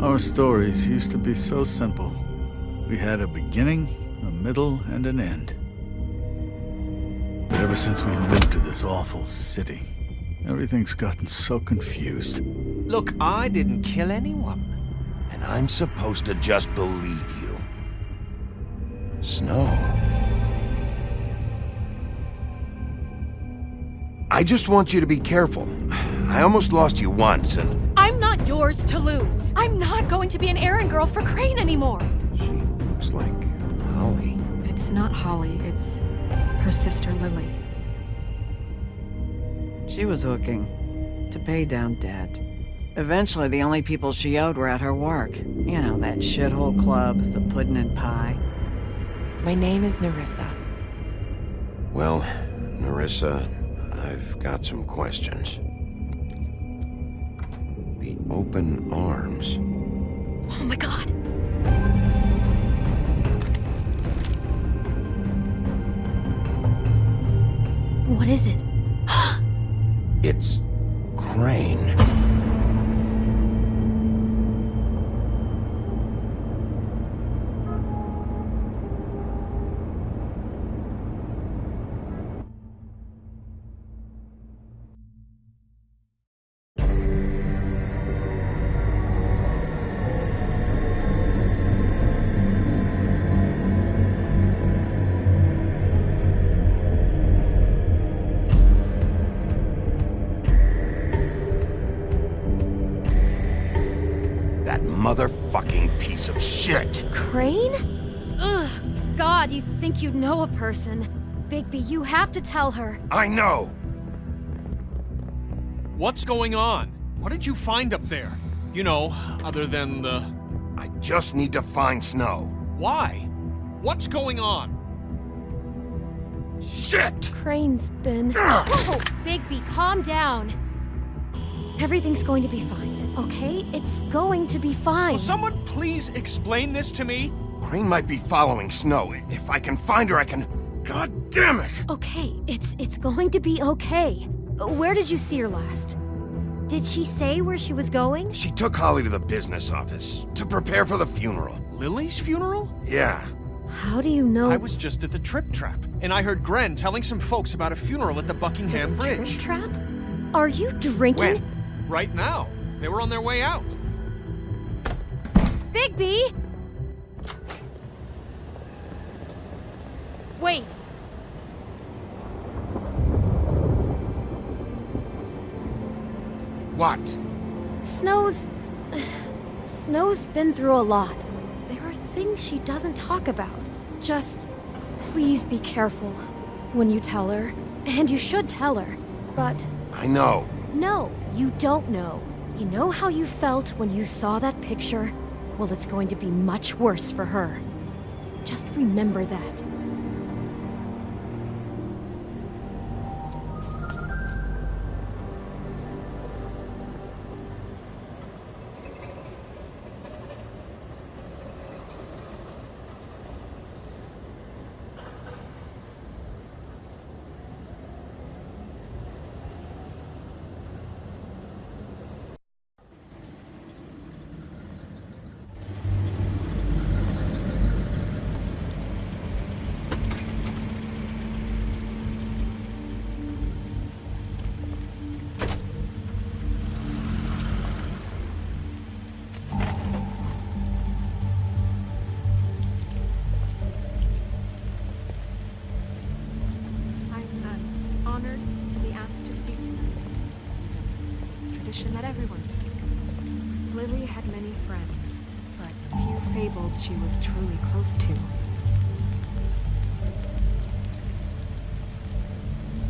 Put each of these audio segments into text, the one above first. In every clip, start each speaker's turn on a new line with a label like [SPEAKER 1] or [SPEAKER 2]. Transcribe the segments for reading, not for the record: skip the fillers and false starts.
[SPEAKER 1] Our stories used to be so simple. We had a beginning, a middle, and an end. But ever since we moved to this awful city, everything's gotten so confused.
[SPEAKER 2] Look, I didn't kill anyone.
[SPEAKER 3] And I'm supposed to just believe you. Snow. I just want you to be careful. I almost lost you once, and...
[SPEAKER 4] I'm not yours to lose. I'm not going to be an errand girl for Crane anymore.
[SPEAKER 3] She looks like Holly.
[SPEAKER 5] It's not Holly, it's her sister Lily.
[SPEAKER 6] She was hooking to pay down debt. Eventually, the only people she owed were at her work. You know, that shithole club, the puddin' and pie.
[SPEAKER 5] My name is Nerissa.
[SPEAKER 3] Well, Nerissa, I've got some questions. The open arms.
[SPEAKER 4] Oh my god. What is it?
[SPEAKER 3] It's Crane. That motherfucking piece of shit!
[SPEAKER 4] Crane? Ugh. God, you think you know a person. Bigby, you have to tell her.
[SPEAKER 3] I know!
[SPEAKER 2] What's going on? What did you find up there? You know, other than the...
[SPEAKER 3] I just need to find Snow.
[SPEAKER 2] Why? What's going on?
[SPEAKER 3] Shit!
[SPEAKER 4] Crane's been... Whoa! Bigby, calm down. Everything's going to be fine, okay? It's going to be fine.
[SPEAKER 2] Will someone please explain this to me?
[SPEAKER 3] Crane might be following Snow. If I can find her, I can... God damn it!
[SPEAKER 4] Okay, it's going to be okay. Where did you see her last? Did she say where she was going?
[SPEAKER 3] She took Holly to the business office to prepare for the funeral.
[SPEAKER 2] Lily's funeral?
[SPEAKER 3] Yeah.
[SPEAKER 4] How do you know?
[SPEAKER 2] I was just at the Trip Trap, and I heard Gren telling some folks about a funeral at the Buckingham Bridge.
[SPEAKER 4] Trip trap? Are you drinking?
[SPEAKER 3] When?
[SPEAKER 2] Right now. They were on their way out.
[SPEAKER 4] Bigby! Wait.
[SPEAKER 3] What?
[SPEAKER 4] Snow's been through a lot. There are things she doesn't talk about. Just please be careful when you tell her. And you should tell her. But
[SPEAKER 3] I know.
[SPEAKER 4] no, you don't know. You know how you felt when you saw that picture? Well, it's going to be much worse for her. Just remember that. I'm honored to be asked to speak tonight. It's tradition that everyone speak. Lily had many friends, but few fables she was truly close to.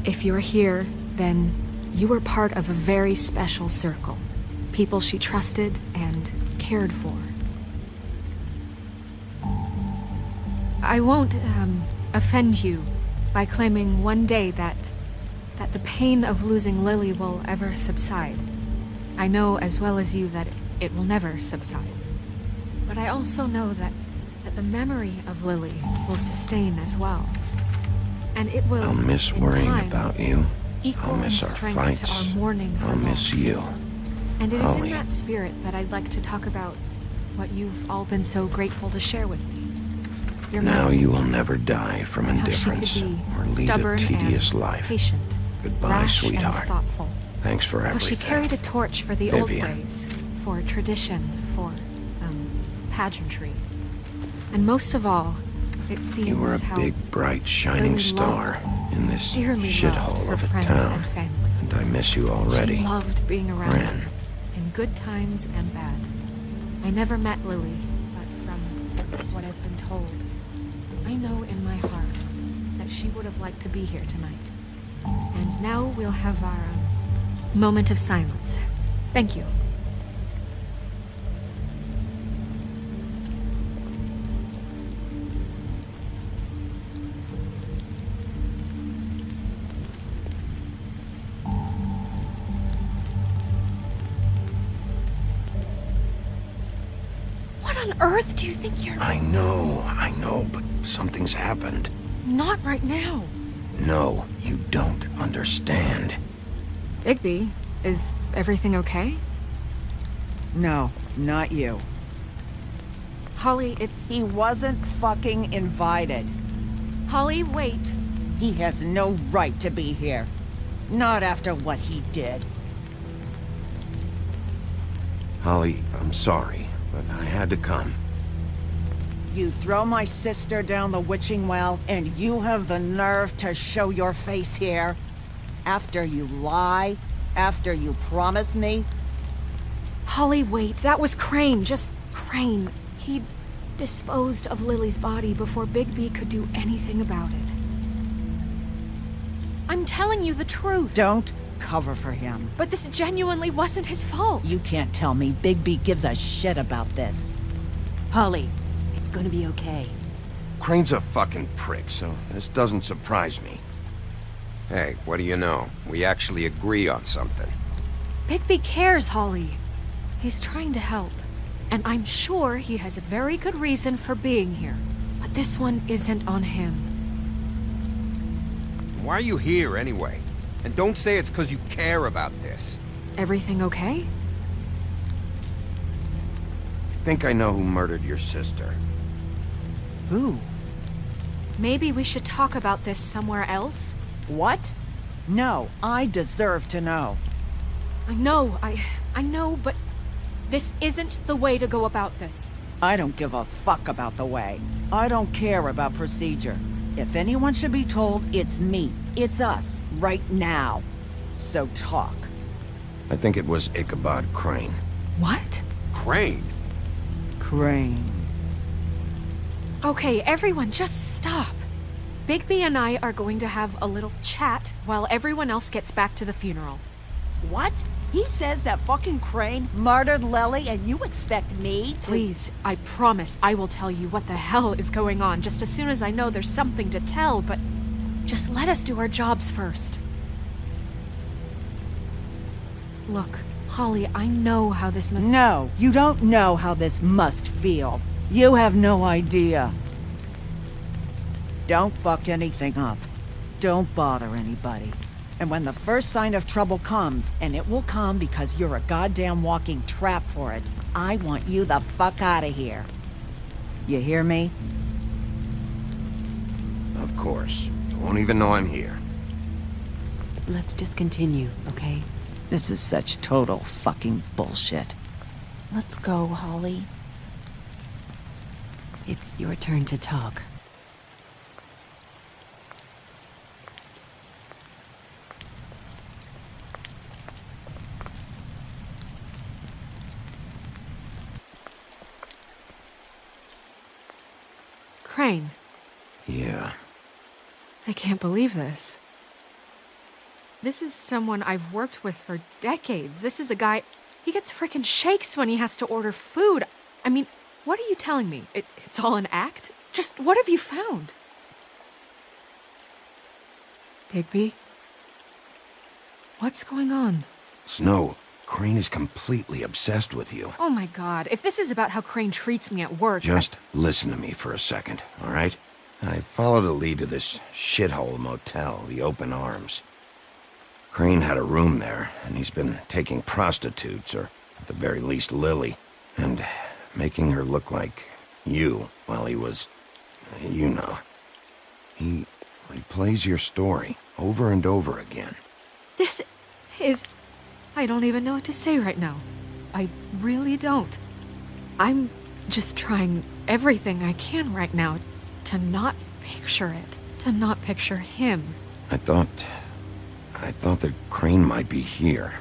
[SPEAKER 4] If you're here, then you were part of a very special circle. People she trusted and cared for. I won't, offend you by claiming one day that the pain of losing Lily will ever subside. I know as well as you that it will never subside. But I also know that the memory of Lily will sustain as well. And it will,
[SPEAKER 3] I'll miss
[SPEAKER 4] in
[SPEAKER 3] worrying
[SPEAKER 4] time,
[SPEAKER 3] about you.
[SPEAKER 4] equal
[SPEAKER 3] I'll
[SPEAKER 4] in
[SPEAKER 3] miss our
[SPEAKER 4] strength
[SPEAKER 3] fights.
[SPEAKER 4] to our mourning.
[SPEAKER 3] I'll miss you.
[SPEAKER 4] And it is in
[SPEAKER 3] Holly.
[SPEAKER 4] that spirit that I'd like to talk about what you've all been so grateful to share with me. Your
[SPEAKER 3] Now you will
[SPEAKER 4] memories,
[SPEAKER 3] never die from
[SPEAKER 4] how she could
[SPEAKER 3] indifference
[SPEAKER 4] be
[SPEAKER 3] or lead a
[SPEAKER 4] stubborn
[SPEAKER 3] tedious
[SPEAKER 4] and
[SPEAKER 3] life.
[SPEAKER 4] patient,
[SPEAKER 3] Goodbye,
[SPEAKER 4] rash
[SPEAKER 3] sweetheart.
[SPEAKER 4] and thoughtful.
[SPEAKER 3] Thanks for
[SPEAKER 4] How
[SPEAKER 3] everything.
[SPEAKER 4] she carried a torch for the
[SPEAKER 3] Vivian.
[SPEAKER 4] old ways, for tradition, for, pageantry. And most of all, it seems
[SPEAKER 3] You were a
[SPEAKER 4] how
[SPEAKER 3] big, bright, shining
[SPEAKER 4] Lily
[SPEAKER 3] star in this
[SPEAKER 4] dearly
[SPEAKER 3] shithole
[SPEAKER 4] loved her
[SPEAKER 3] of a
[SPEAKER 4] friends
[SPEAKER 3] town.
[SPEAKER 4] and family.
[SPEAKER 3] And I miss you already.
[SPEAKER 4] She loved being around
[SPEAKER 3] Ren.
[SPEAKER 4] them, in good times and bad. I never met Lily, but from what I've been told, I know in my heart that she would have liked to be here tonight. And now we'll have our moment of silence. Thank you. What on earth do you think you're...
[SPEAKER 3] I know, but something's happened.
[SPEAKER 4] Not right now.
[SPEAKER 3] No, you don't understand.
[SPEAKER 4] Bigby, is everything okay?
[SPEAKER 6] No, not you.
[SPEAKER 4] Holly, it's...
[SPEAKER 6] He wasn't fucking invited.
[SPEAKER 4] Holly, wait.
[SPEAKER 6] He has no right to be here. Not after what he did.
[SPEAKER 3] Holly, I'm sorry, but I had to come.
[SPEAKER 6] You throw my sister down the witching well, and you have the nerve to show your face here? After you lie? After you promise me?
[SPEAKER 4] Holly, wait. That was Crane. Just Crane. He disposed of Lily's body before Bigby could do anything about it. I'm telling you the truth.
[SPEAKER 6] Don't cover for him.
[SPEAKER 4] But this genuinely wasn't his fault.
[SPEAKER 6] You can't tell me Bigby gives a shit about this.
[SPEAKER 7] Holly, it's gonna be okay.
[SPEAKER 3] Crane's a fucking prick, so this doesn't surprise me.
[SPEAKER 8] Hey, what do you know? We actually agree on something.
[SPEAKER 4] Bigby cares, Holly. He's trying to help. And I'm sure he has a very good reason for being here. But this one isn't on him.
[SPEAKER 8] Why are you here anyway? And don't say it's because you care about this.
[SPEAKER 4] Everything okay?
[SPEAKER 3] I think I know who murdered your sister.
[SPEAKER 6] Who?
[SPEAKER 4] Maybe we should talk about this somewhere else?
[SPEAKER 6] What? No, I deserve to know.
[SPEAKER 4] I know, but this isn't the way to go about this.
[SPEAKER 6] I don't give a fuck about the way. I don't care about procedure. If anyone should be told, it's me. It's us, right now. So talk.
[SPEAKER 3] I think it was Ichabod Crane.
[SPEAKER 4] What?
[SPEAKER 8] Crane?
[SPEAKER 6] Crane.
[SPEAKER 4] Okay, everyone, just stop. Bigby and I are going to have a little chat while everyone else gets back to the funeral.
[SPEAKER 6] What? He says that fucking Crane murdered Lily and you expect me to...
[SPEAKER 4] Please, I promise I will tell you what the hell is going on just as soon as I know there's something to tell, but just let us do our jobs first. Look, Holly, I know how this must...
[SPEAKER 6] No, you don't know how this must feel. You have no idea. Don't fuck anything up. Don't bother anybody. And when the first sign of trouble comes, and it will come because you're a goddamn walking trap for it, I want you the fuck out of here. You hear me?
[SPEAKER 3] Of course. You won't even know I'm here.
[SPEAKER 7] Let's just continue, okay?
[SPEAKER 6] This is such total fucking bullshit.
[SPEAKER 7] Let's go, Holly. It's your turn to talk.
[SPEAKER 4] Crane,
[SPEAKER 3] Yeah.
[SPEAKER 4] I can't believe this. This is someone I've worked with for decades. This is a guy... He gets frickin' shakes when he has to order food. I mean, what are you telling me? It's all an act? Just what have you found? Bigby? What's going on?
[SPEAKER 3] Snow, Crane is completely obsessed with you.
[SPEAKER 4] Oh my god, if this is about how Crane treats me at work...
[SPEAKER 3] Just listen to me for a second, all right? I followed a lead to this shithole motel, the Open Arms. Crane had a room there, and he's been taking prostitutes, or at the very least Lily. And making her look like you while he was, you know. He plays your story over and over again.
[SPEAKER 4] This is... I don't even know what to say right now. I really don't. I'm just trying everything I can right now to not picture it, to not picture him.
[SPEAKER 3] I thought that Crane might be here,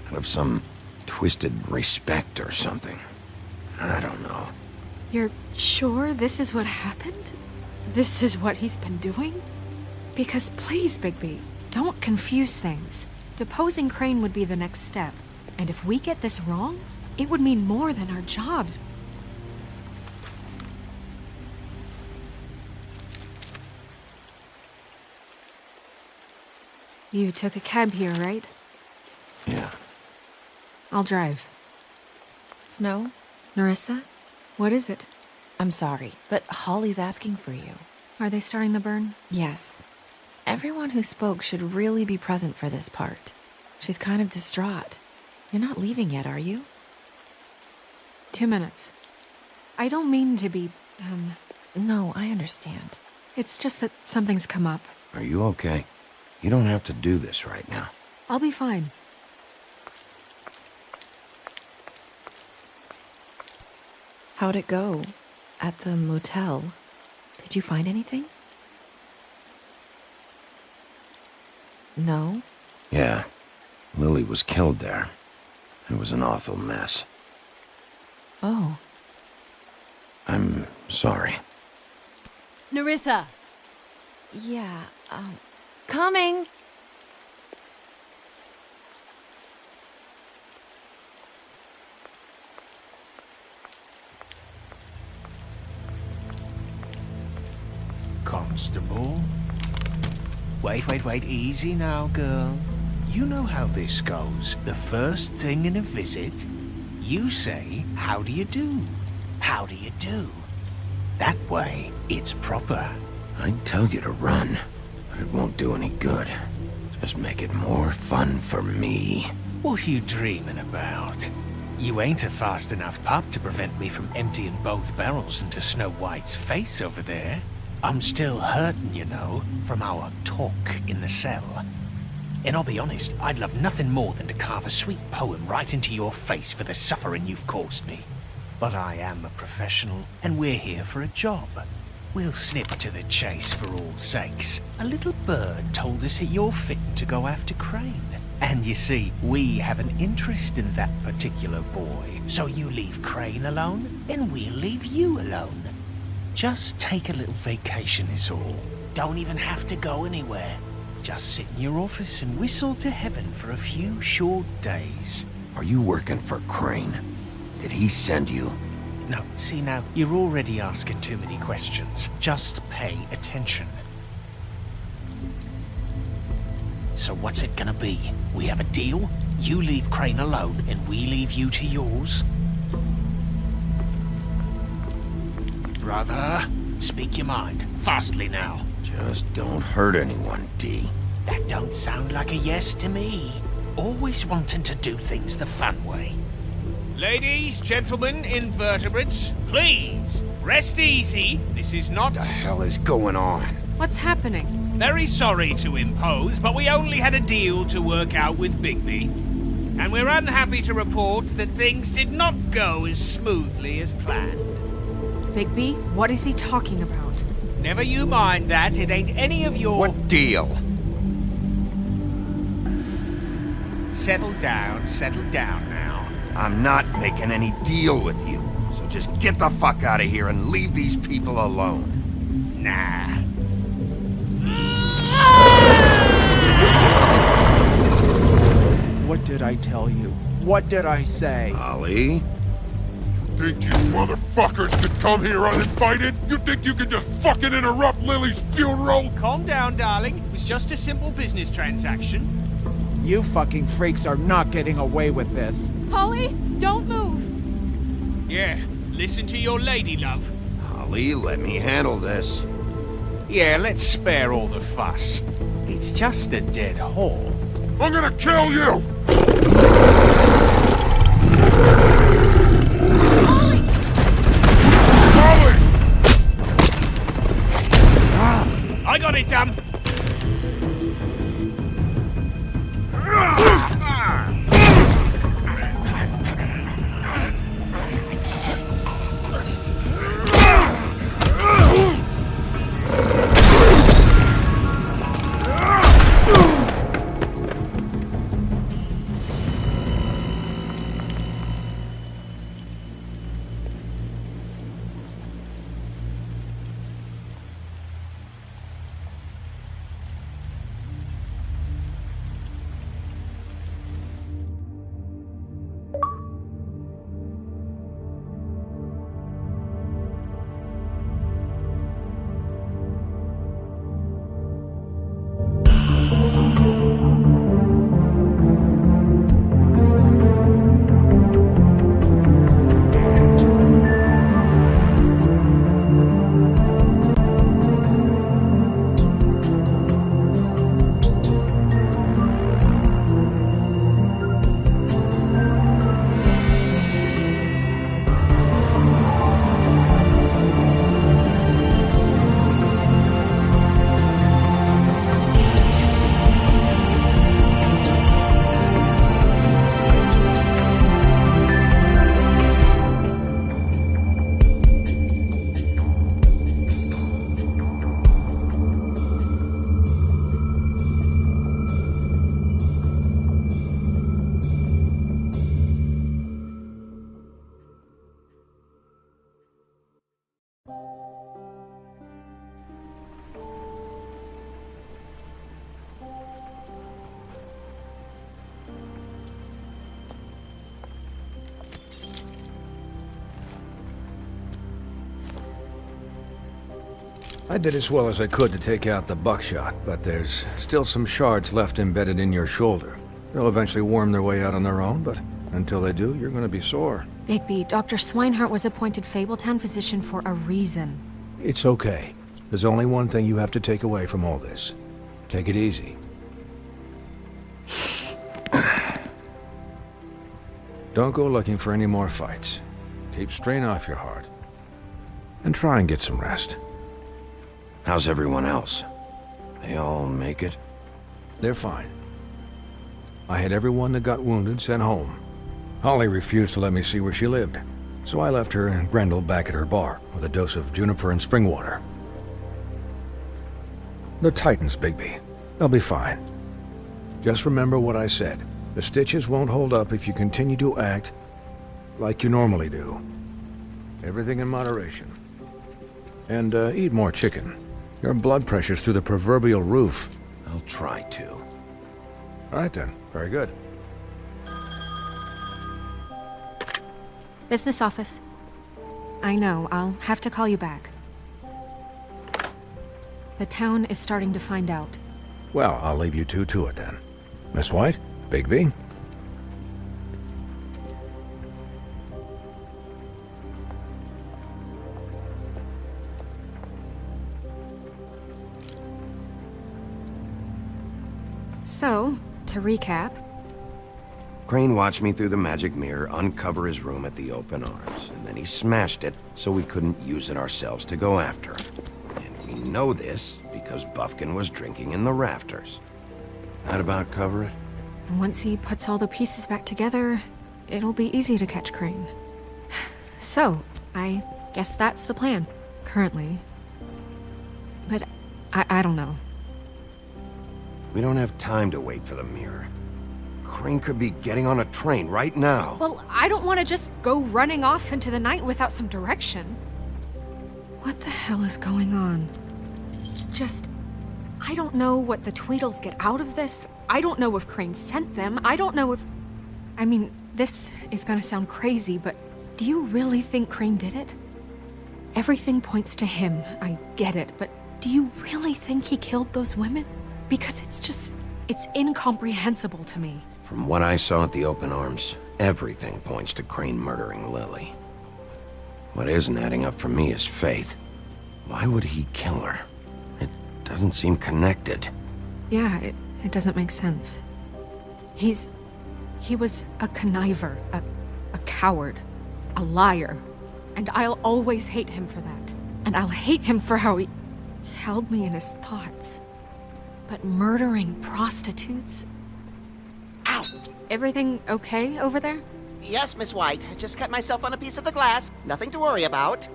[SPEAKER 3] out of some twisted respect or something. I don't know.
[SPEAKER 4] You're sure this is what happened? This is what he's been doing? Because please, Bigby, don't confuse things. Deposing Crane would be the next step. And if we get this wrong, it would mean more than our jobs. You took a cab here, right?
[SPEAKER 3] Yeah.
[SPEAKER 4] I'll drive.
[SPEAKER 5] Snow,
[SPEAKER 4] Nerissa, what is it?
[SPEAKER 5] I'm sorry, but Holly's asking for you.
[SPEAKER 4] Are they starting the burn?
[SPEAKER 5] Yes. Everyone who spoke should really be present for this part. She's kind of distraught. You're not leaving yet, are you?
[SPEAKER 4] 2 minutes. I don't mean to be,
[SPEAKER 5] No, I understand.
[SPEAKER 4] It's just that something's come up.
[SPEAKER 3] Are you okay? You don't have to do this right now.
[SPEAKER 4] I'll be fine.
[SPEAKER 5] How'd it go? At the motel? Did you find anything? No?
[SPEAKER 3] Yeah. Lily was killed there. It was an awful mess.
[SPEAKER 5] Oh.
[SPEAKER 3] I'm sorry.
[SPEAKER 7] Nerissa!
[SPEAKER 5] Yeah, coming!
[SPEAKER 2] Constable? Wait, easy now, girl. You know how this goes. The first thing in a visit, you say, how do you do? How do you do? That way, it's proper.
[SPEAKER 3] I'd tell you to run, but it won't do any good. Just make it more fun for me.
[SPEAKER 2] What are you dreaming about? You ain't a fast enough pup to prevent me from emptying both barrels into Snow White's face over there. I'm still hurting, you know, from our talk in the cell. And I'll be honest, I'd love nothing more than to carve a sweet poem right into your face for the suffering you've caused me. But I am a professional, and we're here for a job. We'll snip to the chase for all sakes. A little bird told us that you're fitting to go after Crane. And you see, we have an interest in that particular boy. So you leave Crane alone, and we'll leave you alone. Just take a little vacation is all. Don't even have to go anywhere. Just sit in your office and whistle to heaven for a few short days.
[SPEAKER 3] Are you working for Crane? Did he send you?
[SPEAKER 2] No, see now, you're already asking too many questions. Just pay attention. So what's it gonna be? We have a deal? You leave Crane alone and we leave you to yours? Brother, speak your mind. Fastly now.
[SPEAKER 3] Just don't hurt anyone, D.
[SPEAKER 2] That don't sound like a yes to me. Always wanting to do things the fun way. Ladies, gentlemen, invertebrates, please, rest easy. This is not...
[SPEAKER 3] What the hell is going on?
[SPEAKER 4] What's happening?
[SPEAKER 2] Very sorry to impose, but we only had a deal to work out with Bigby. And we're unhappy to report that things did not go as smoothly as planned.
[SPEAKER 4] Bigby, what is he talking about?
[SPEAKER 2] Never you mind that, it ain't any of your...
[SPEAKER 3] What deal?
[SPEAKER 2] Settle down now.
[SPEAKER 3] I'm not making any deal with you. So just get the fuck out of here and leave these people alone.
[SPEAKER 2] Nah.
[SPEAKER 9] What did I tell you? What did I say?
[SPEAKER 3] Ollie?
[SPEAKER 10] Think you motherfuckers could come here uninvited? You think you could just fucking interrupt Lily's funeral?
[SPEAKER 2] Calm down, darling. It was just a simple business transaction.
[SPEAKER 9] You fucking freaks are not getting away with this.
[SPEAKER 4] Holly, don't move!
[SPEAKER 2] Yeah, listen to your lady, love.
[SPEAKER 3] Ollie, let me handle this.
[SPEAKER 2] Yeah, let's spare all the fuss. It's just a dead whore.
[SPEAKER 10] I'm gonna kill you!
[SPEAKER 2] it, dumb!
[SPEAKER 11] I did as well as I could to take out the buckshot, but there's still some shards left embedded in your shoulder. They'll eventually worm their way out on their own, but until they do, you're gonna be sore.
[SPEAKER 4] Bigby, Dr. Swinehart was appointed Fabletown physician for a reason.
[SPEAKER 11] It's okay. There's only one thing you have to take away from all this. Take it easy. Don't go looking for any more fights. Keep strain off your heart. And try and get some rest.
[SPEAKER 3] How's everyone else? They all make it?
[SPEAKER 11] They're fine. I had everyone that got wounded sent home. Holly refused to let me see where she lived, so I left her and Grendel back at her bar with a dose of juniper and spring water. They're Titans, Bigby. They'll be fine. Just remember what I said. The stitches won't hold up if you continue to act like you normally do. Everything in moderation. And eat more chicken. Your blood pressure's through the proverbial roof.
[SPEAKER 3] I'll try to.
[SPEAKER 11] All right then. Very good.
[SPEAKER 4] Business office. I know, I'll have to call you back. The town is starting to find out.
[SPEAKER 11] Well, I'll leave you two to it then. Miss White, Bigby.
[SPEAKER 4] So, to recap...
[SPEAKER 3] Crane watched me through the magic mirror uncover his room at the Open Arms, and then he smashed it so we couldn't use it ourselves to go after him. And we know this because Bufkin was drinking in the rafters. That about cover it?
[SPEAKER 4] And once he puts all the pieces back together, it'll be easy to catch Crane. So, I guess that's the plan, currently. But I don't know.
[SPEAKER 3] We don't have time to wait for the mirror. Crane could be getting on a train right now.
[SPEAKER 4] Well, I don't want to just go running off into the night without some direction. What the hell is going on? I don't know what the Tweedles get out of this. I don't know if Crane sent them. I don't know if... I mean, this is gonna sound crazy, but do you really think Crane did it? Everything points to him, I get it, but do you really think he killed those women? Because it's incomprehensible to me.
[SPEAKER 3] From what I saw at the Open Arms, everything points to Crane murdering Lily. What isn't adding up for me is Faith. Why would he kill her? It doesn't seem connected.
[SPEAKER 4] Yeah, it doesn't make sense. He was a conniver, a coward, a liar. And I'll always hate him for that. And I'll hate him for how held me in his thoughts. But murdering prostitutes?
[SPEAKER 12] Ow!
[SPEAKER 4] Everything okay over there?
[SPEAKER 12] Yes, Miss White. I just cut myself on a piece of the glass. Nothing to worry about.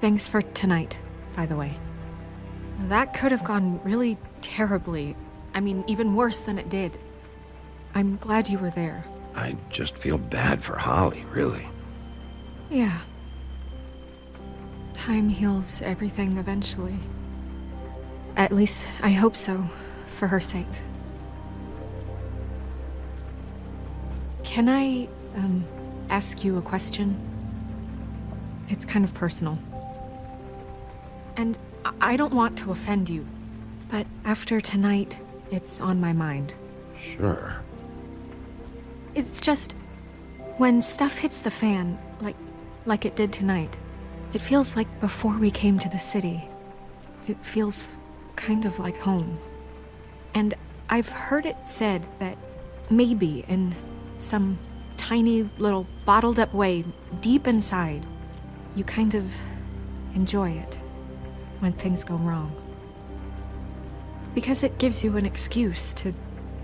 [SPEAKER 4] Thanks for tonight, by the way. That could have gone really terribly. I mean, even worse than it did. I'm glad you were there.
[SPEAKER 3] I just feel bad for Holly, really.
[SPEAKER 4] Yeah. Time heals everything eventually. At least, I hope so, for her sake. Can I, ask you a question? It's kind of personal. And I don't want to offend you, but after tonight, it's on my mind.
[SPEAKER 3] Sure.
[SPEAKER 4] It's just, when stuff hits the fan, like it did tonight, it feels like before we came to the city. It feels kind of like home. And I've heard it said that maybe in some tiny little bottled up way deep inside, you kind of enjoy it when things go wrong. Because it gives you an excuse to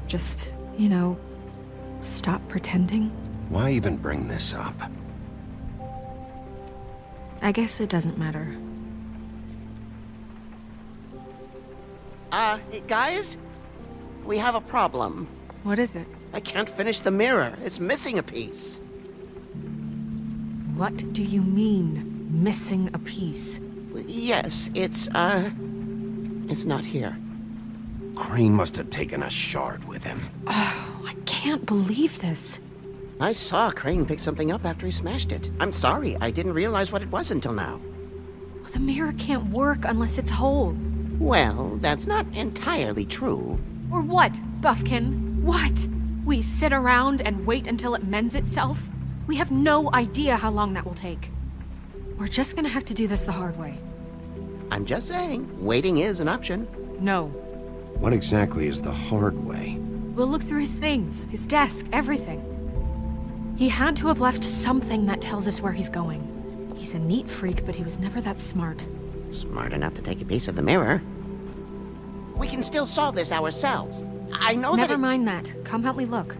[SPEAKER 4] just, stop pretending.
[SPEAKER 3] Why even bring this up?
[SPEAKER 4] I guess it doesn't matter.
[SPEAKER 12] Guys? We have a problem.
[SPEAKER 4] What is it?
[SPEAKER 12] I can't finish the mirror. It's missing a piece.
[SPEAKER 4] What do you mean, missing a piece?
[SPEAKER 12] Yes, it's not here.
[SPEAKER 3] Crane must have taken a shard with him.
[SPEAKER 4] Oh, I can't believe this.
[SPEAKER 12] I saw Crane pick something up after he smashed it. I'm sorry, I didn't realize what it was until now.
[SPEAKER 4] Well, the mirror can't work unless it's whole.
[SPEAKER 12] Well, that's not entirely true.
[SPEAKER 4] Or what, Buffkin? What? We sit around and wait until it mends itself? We have no idea how long that will take. We're just gonna have to do this the hard way.
[SPEAKER 12] I'm just saying, waiting is an option.
[SPEAKER 4] No.
[SPEAKER 3] What exactly is the hard way?
[SPEAKER 4] We'll look through his things, his desk, everything. He had to have left something that tells us where he's going. He's a neat freak, but he was never that smart.
[SPEAKER 12] Smart enough to take a piece of the mirror. We can still solve this ourselves. I know that
[SPEAKER 4] Never mind that. Come help me look.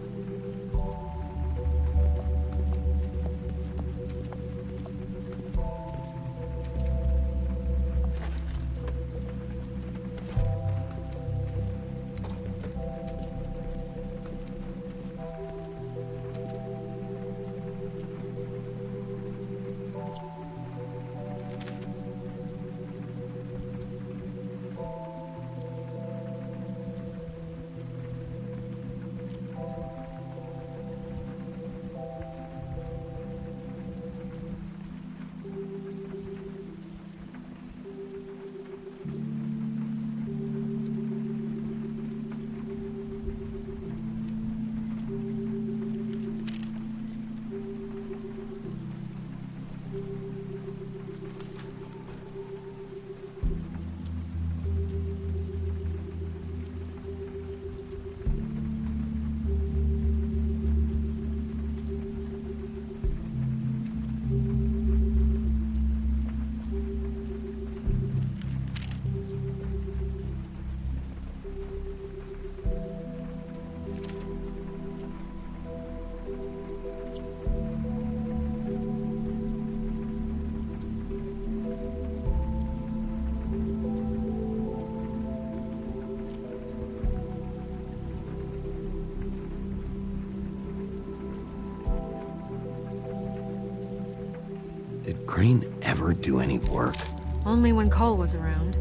[SPEAKER 3] Did Crane ever do any work?
[SPEAKER 4] Only when Cole was around.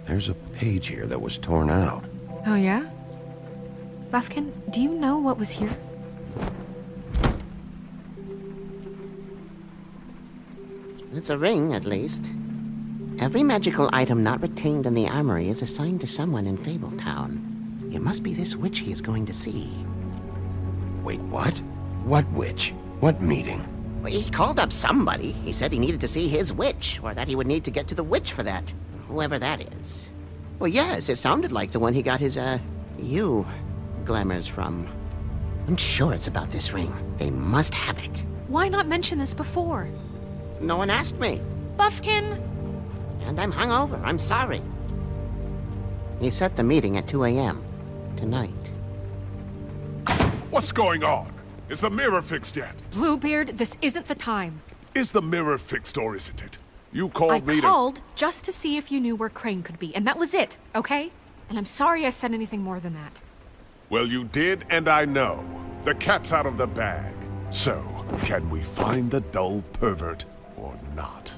[SPEAKER 3] There's a page here that was torn out.
[SPEAKER 4] Oh, yeah? Buffkin, do you know what was here?
[SPEAKER 12] It's a ring, at least. Every magical item not retained in the armory is assigned to someone in Fabletown. It must be this witch he is going to see.
[SPEAKER 3] Wait, what? What witch? What meeting?
[SPEAKER 12] Well, he called up somebody. He said he needed to see his witch, or that he would need to get to the witch for that. Whoever that is. Well, yes, it sounded like the one he got his, you glamours from. I'm sure it's about this ring. They must have it.
[SPEAKER 4] Why not mention this before?
[SPEAKER 12] No one asked me.
[SPEAKER 4] Buffkin!
[SPEAKER 12] And I'm hungover. I'm sorry. He set the meeting at 2 a.m. tonight.
[SPEAKER 10] What's going on? Is the mirror fixed yet?
[SPEAKER 4] Bluebeard, this isn't the time.
[SPEAKER 10] Is the mirror fixed or isn't it? You called me
[SPEAKER 4] I called just to see if you knew where Crane could be, and that was it, okay? And I'm sorry I said anything more than that.
[SPEAKER 10] Well, you did, and I know. The cat's out of the bag. So, can we find the dull pervert or not?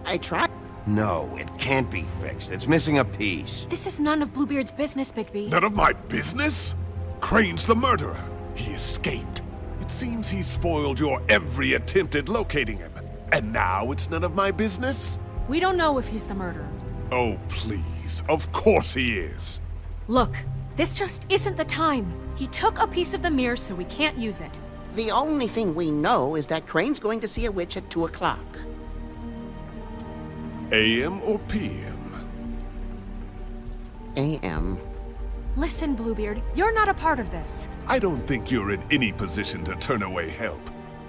[SPEAKER 12] I tried.
[SPEAKER 3] No, it can't be fixed. It's missing a piece.
[SPEAKER 4] This is none of Bluebeard's business, Bigby.
[SPEAKER 10] None of my business? Crane's the murderer. He escaped. It seems he spoiled your every attempt at locating him. And now it's none of my business?
[SPEAKER 4] We don't know if he's the murderer.
[SPEAKER 10] Oh, please. Of course he is.
[SPEAKER 4] Look, this just isn't the time. He took a piece of the mirror, so we can't use it.
[SPEAKER 12] The only thing we know is that Crane's going to see a witch at 2 o'clock.
[SPEAKER 10] AM or PM?
[SPEAKER 12] AM.
[SPEAKER 4] Listen, Bluebeard, you're not a part of this.
[SPEAKER 10] I don't think you're in any position to turn away help.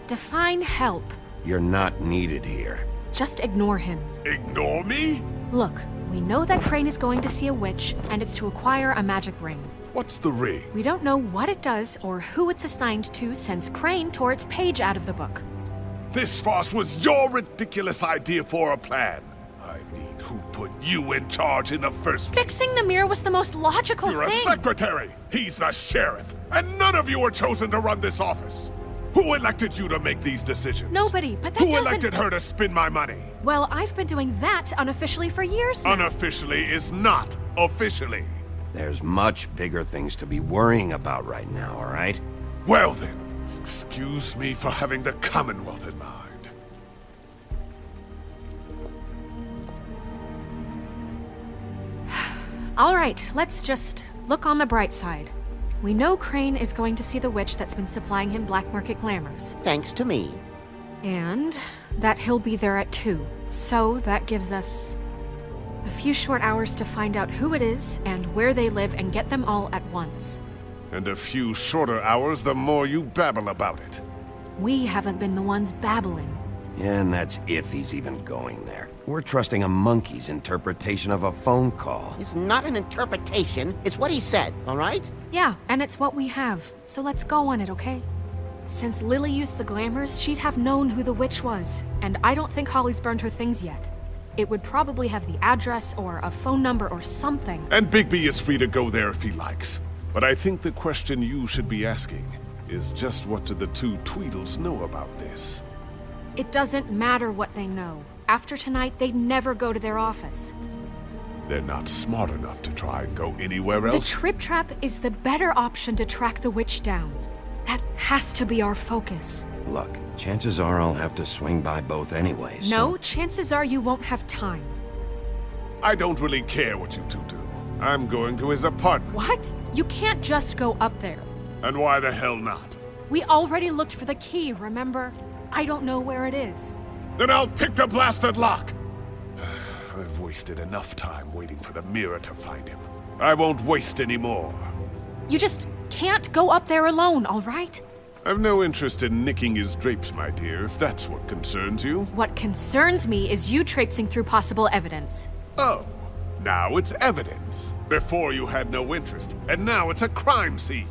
[SPEAKER 4] Define help.
[SPEAKER 3] You're not needed here.
[SPEAKER 4] Just ignore him.
[SPEAKER 10] Ignore me?
[SPEAKER 4] Look, we know that Crane is going to see a witch, and it's to acquire a magic ring.
[SPEAKER 10] What's the ring?
[SPEAKER 4] We don't know what it does or who it's assigned to since Crane tore its page out of the book.
[SPEAKER 10] This farce was your ridiculous idea for a plan. I mean, who put you in charge in the first place?
[SPEAKER 4] Fixing the mirror was the most logical
[SPEAKER 10] You're
[SPEAKER 4] thing.
[SPEAKER 10] a secretary! He's the sheriff! And none of you were chosen to run this office! Who elected you to make these decisions?
[SPEAKER 4] Nobody, but that
[SPEAKER 10] Who
[SPEAKER 4] doesn't...
[SPEAKER 10] elected her to spend my money?
[SPEAKER 4] Well, I've been doing that unofficially for years now.
[SPEAKER 10] Unofficially is not officially.
[SPEAKER 3] There's much bigger things to be worrying about right now, all right?
[SPEAKER 10] Well then, excuse me for having the Commonwealth in mind.
[SPEAKER 4] All right, let's just look on the bright side. We know Crane is going to see the witch that's been supplying him black market glamours.
[SPEAKER 12] Thanks to me.
[SPEAKER 4] And that he'll be there at 2. So that gives us a few short hours to find out who it is and where they live and get them all at once.
[SPEAKER 10] And a few shorter hours the more you babble about it.
[SPEAKER 4] We haven't been the ones babbling.
[SPEAKER 3] And that's if he's even going there. We're trusting a monkey's interpretation of a phone call.
[SPEAKER 12] It's not an interpretation. It's what he said, all right?
[SPEAKER 4] Yeah, and it's what we have. So let's go on it, okay? Since Lily used the glamours, she'd have known who the witch was. And I don't think Holly's burned her things yet. It would probably have the address or a phone number or something.
[SPEAKER 10] And Bigby is free to go there if he likes. But I think the question you should be asking is just what do the two Tweedles know about this?
[SPEAKER 4] It doesn't matter what they know. After tonight, they'd never go to their office.
[SPEAKER 10] They're not smart enough to try and go anywhere else?
[SPEAKER 4] The Trip Trap is the better option to track the witch down. That has to be our focus.
[SPEAKER 3] Look, chances are I'll have to swing by both anyways.
[SPEAKER 4] No, chances are you won't have time.
[SPEAKER 10] I don't really care what you two do. I'm going to his apartment.
[SPEAKER 4] What? You can't just go up there.
[SPEAKER 10] And why the hell not?
[SPEAKER 4] We already looked for the key, remember? I don't know where it is.
[SPEAKER 10] Then I'll pick the blasted lock! I've wasted enough time waiting for the mirror to find him. I won't waste any more.
[SPEAKER 4] You just can't go up there alone, all right?
[SPEAKER 10] I've no interest in nicking his drapes, my dear, if that's what concerns you.
[SPEAKER 4] What concerns me is you traipsing through possible evidence.
[SPEAKER 10] Oh, now it's evidence. Before you had no interest, and now it's a crime scene.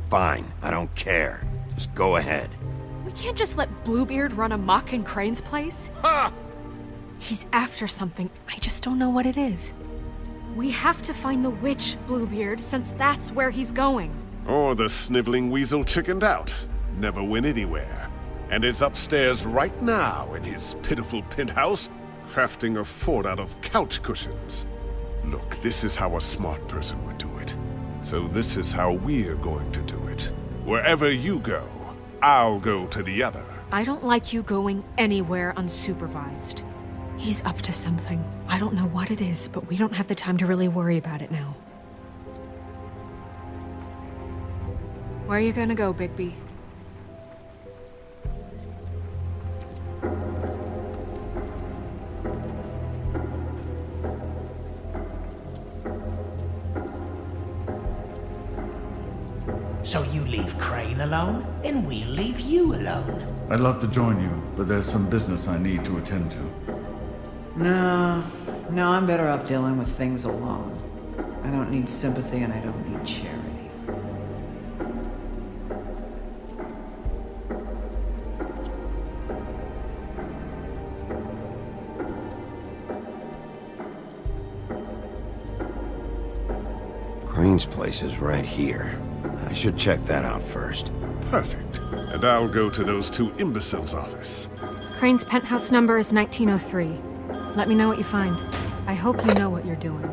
[SPEAKER 3] Fine, I don't care. Just go ahead.
[SPEAKER 4] We can't just let Bluebeard run amok in Crane's place.
[SPEAKER 10] Ha!
[SPEAKER 4] He's after something. I just don't know what it is. We have to find the witch, Bluebeard, since that's where he's going.
[SPEAKER 10] Or the sniveling weasel chickened out. Never went anywhere. And is upstairs right now in his pitiful penthouse, crafting a fort out of couch cushions. Look, this is how a smart person would do it. So this is how we're going to do it. Wherever you go, I'll go to the other.
[SPEAKER 4] I don't like you going anywhere unsupervised. He's up to something. I don't know what it is, but we don't have the time to really worry about it now. Where are you gonna go, Bigby?
[SPEAKER 2] So you leave Crane alone, and we'll leave you alone.
[SPEAKER 1] I'd love to join you, but there's some business I need to attend to.
[SPEAKER 6] No, I'm better off dealing with things alone. I don't need sympathy and I don't need charity.
[SPEAKER 3] Crane's place is right here. I should check that out first.
[SPEAKER 10] Perfect. And I'll go to those two imbeciles' office.
[SPEAKER 4] Crane's penthouse number is 1903. Let me know what you find. I hope you know what you're doing.